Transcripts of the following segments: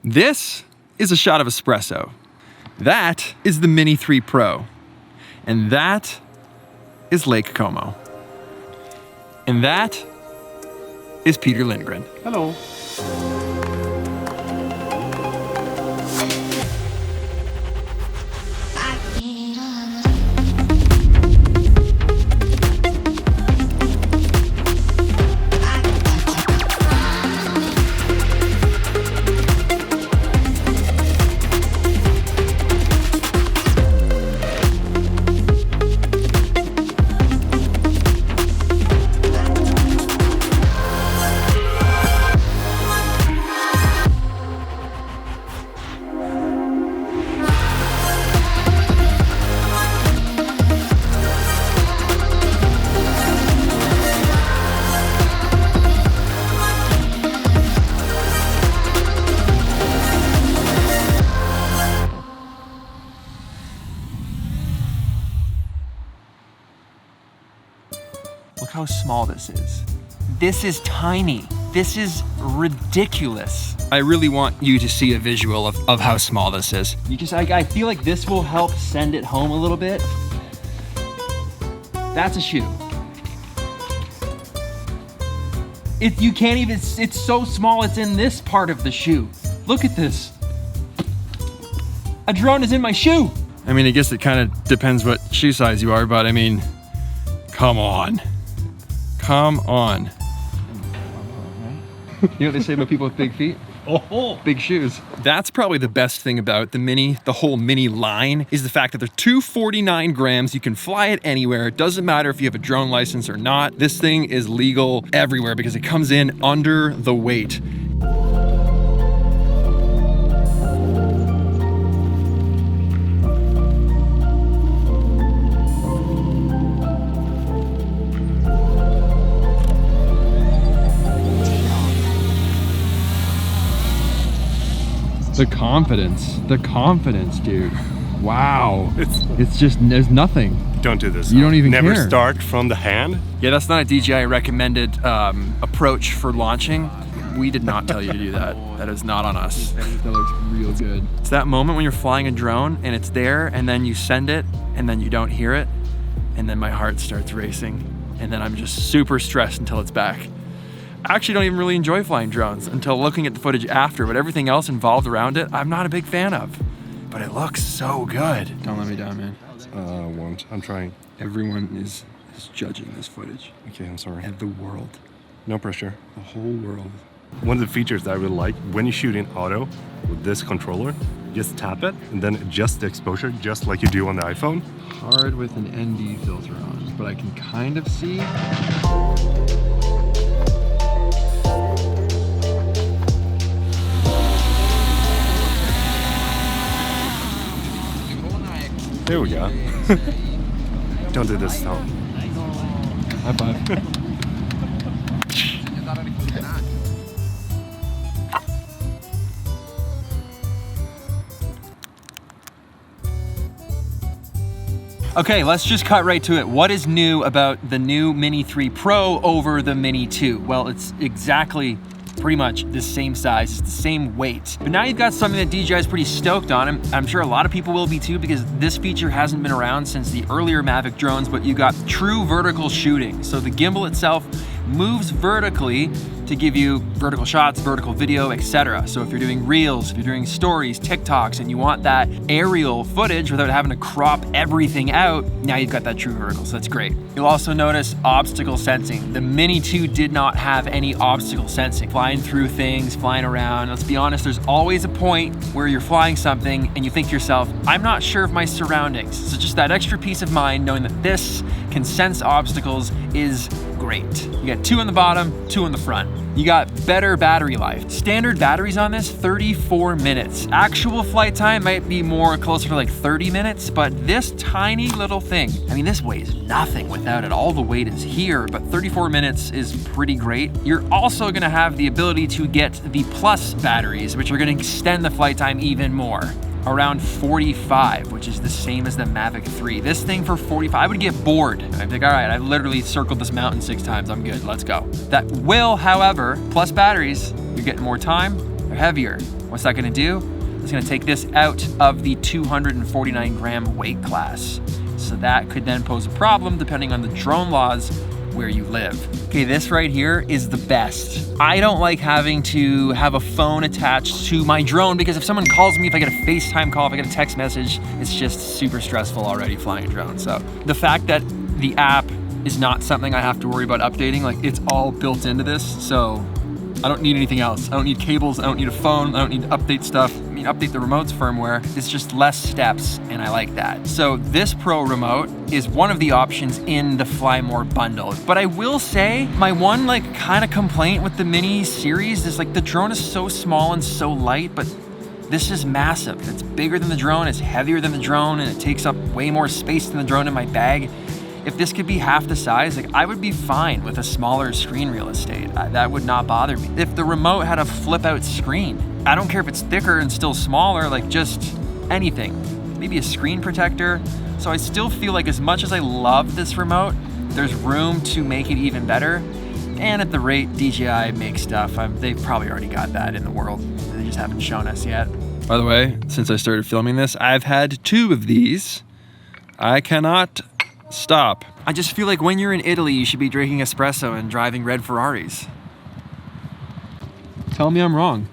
This is a shot of espresso. That is the Mini 3 Pro. And that is Lake Como. And that is Peter Lindgren. Hello. Look how small this is. This is tiny. This is ridiculous. I really want you to see a visual of how small this is. I feel like this will help send it home a little bit. That's a shoe. You can't even, it's so small, it's in this part of the shoe. Look at this. A drone is in my shoe. I mean, I guess it kind of depends what shoe size you are, but I mean, come on. Come on. You know what they say about people with big feet? Oh, big shoes. That's probably the best thing about the Mini, the whole Mini line, is the fact that they're 249 grams. You can fly it anywhere. It doesn't matter if you have a drone license or not. This thing is legal everywhere because it comes in under the weight. The confidence, dude. Wow. It's just, there's nothing. Don't do this. You don't even Never care. start from the hand. Yeah, that's not a DJI recommended approach for launching. We did not tell you to do that. That is not on us. That looks real good. It's that moment when you're flying a drone and it's there and then you send it and then you don't hear it and then my heart starts racing and then I'm just super stressed until it's back. I actually don't even really enjoy flying drones until looking at the footage after, but everything else involved around it, I'm not a big fan of. But it looks so good. Don't let me down, man. Won't. I'm trying. Everyone is judging this footage. Okay, I'm sorry. And the world. No pressure. The whole world. One of the features that I really like, when you shoot in auto with this controller, just tap it and then adjust the exposure just like you do on the iPhone. Hard with an ND filter on, but I can kind of see. There we go. Don't do this, Tom. High five. Okay, let's just cut right to it. What is new about the new Mini 3 Pro over the Mini 2? Well, it's exactly pretty much the same size, it's the same weight. But now you've got something that DJI is pretty stoked on, and I'm sure a lot of people will be too, because this feature hasn't been around since the earlier Mavic drones, but you got true vertical shooting. So the gimbal itself moves vertically to give you vertical shots, vertical video, etc. So if you're doing reels, if you're doing stories, TikToks, and you want that aerial footage without having to crop everything out, now you've got that true vertical, so that's great. You'll also notice obstacle sensing. The Mini 2 did not have any obstacle sensing. Flying through things, flying around. Let's be honest, there's always a point where you're flying something and you think to yourself, I'm not sure of my surroundings. So just that extra peace of mind knowing that this can sense obstacles is great. You got 2 on the bottom, 2 on the front. You got better battery life. Standard batteries on this, 34 minutes. Actual flight time might be more closer to like 30 minutes, but this tiny little thing, I mean, this weighs nothing without it. All the weight is here, but 34 minutes is pretty great. You're also gonna have the ability to get the Plus batteries, which are gonna extend the flight time even more. Around 45, which is the same as the Mavic 3. This thing for 45, I would get bored. I'd be like, all right, I've literally circled this mountain 6 times, I'm good, let's go. That will, however, Plus batteries, you're getting more time, They're heavier. What's that gonna do? It's gonna take this out of the 249 gram weight class. So that could then pose a problem depending on the drone laws where you live. Okay, this right here is the best. I don't like having to have a phone attached to my drone because if someone calls me, if I get a FaceTime call, if I get a text message, it's just super stressful already flying a drone. So the fact that the app is not something I have to worry about updating, like it's all built into this, so I don't need anything else. I don't need cables, I don't need a phone, I don't need to update stuff. I mean, update the remote's firmware. It's just less steps, and I like that. So this Pro remote is one of the options in the Fly More bundle. But I will say, my one like kind of complaint with the Mini series is like the drone is so small and so light, but this is massive. It's bigger than the drone, it's heavier than the drone, and it takes up way more space than the drone in my bag. If this could be half the size, like I would be fine with a smaller screen real estate. That would not bother me. If the remote had a flip out screen, I don't care if it's thicker and still smaller, like just anything. Maybe a screen protector. So I still feel like as much as I love this remote, there's room to make it even better. And at the rate DJI makes stuff, they've probably already got that in the world. They just haven't shown us yet. By the way, since I started filming this, I've had 2 of these. I cannot stop. I just feel like when you're in Italy, you should be drinking espresso and driving red Ferraris. Tell me I'm wrong.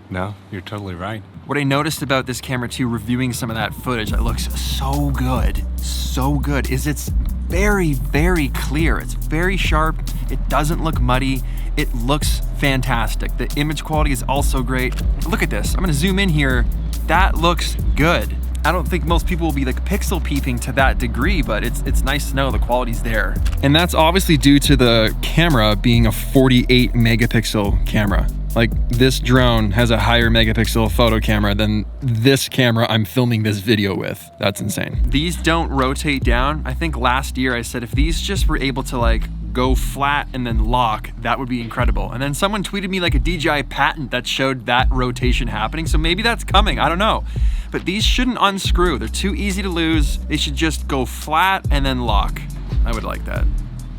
No, you're totally right. What I noticed about this camera too, reviewing some of that footage that looks so good, is it's very, very clear. It's very sharp. It doesn't look muddy. It looks fantastic. The image quality is also great. Look at this. I'm gonna zoom in here. That looks good. I don't think most people will be like pixel peeping to that degree, but it's nice to know the quality's there. And that's obviously due to the camera being a 48 megapixel camera. Like this drone has a higher megapixel photo camera than this camera I'm filming this video with. That's insane. These don't rotate down. I think last year I said if these just were able to like go flat and then lock, that would be incredible. And then someone tweeted me like a DJI patent that showed that rotation happening. So maybe that's coming, I don't know. But these shouldn't unscrew. They're too easy to lose. They should just go flat and then lock. I would like that.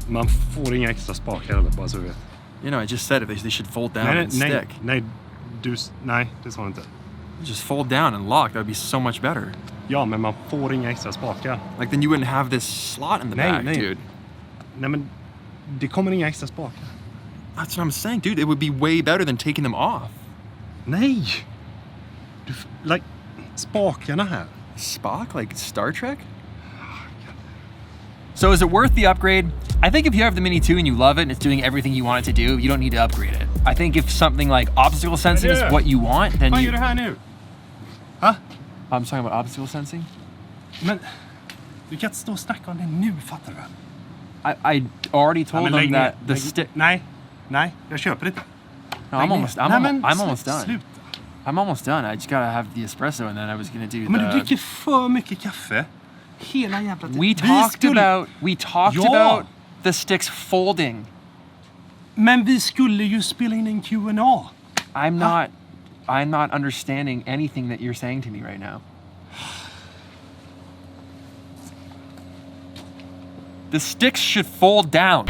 Man får inga extra spakar eller bara så vet. You know, I just said it. They should fold down and stick. Nej, det sa du inte. Just fold down and lock. That would be so much better. Ja, men man får inga extra spakar. Like then you wouldn't have this slot in the back, dude. Nej, men det kommer inga extra spakar. That's what I'm saying, dude. It would be way better than taking them off. Nej! Like, spakarna här. Spock? Like Star Trek? So is it worth the upgrade? I think if you have the Mini 2 and you love it and it's doing everything you want it to do, you don't need to upgrade it. I think if something like obstacle sensing is what you want, then Vad gör du här nu? Ha? I'm talking about obstacle sensing? Men du kan inte stå och snacka om det nu, fattar du väl? I already told them that the stick... Nej, jag köper det inte. No, I'm almost done. Sluta. I'm almost done. I just gotta have the espresso and then I was gonna do Men du dricker för mycket kaffe. Hela jävla tiden. We talked about the sticks folding. Men vi skulle ju spela in en Q&A. I'm not understanding anything that you're saying to me right now. The sticks should fold down.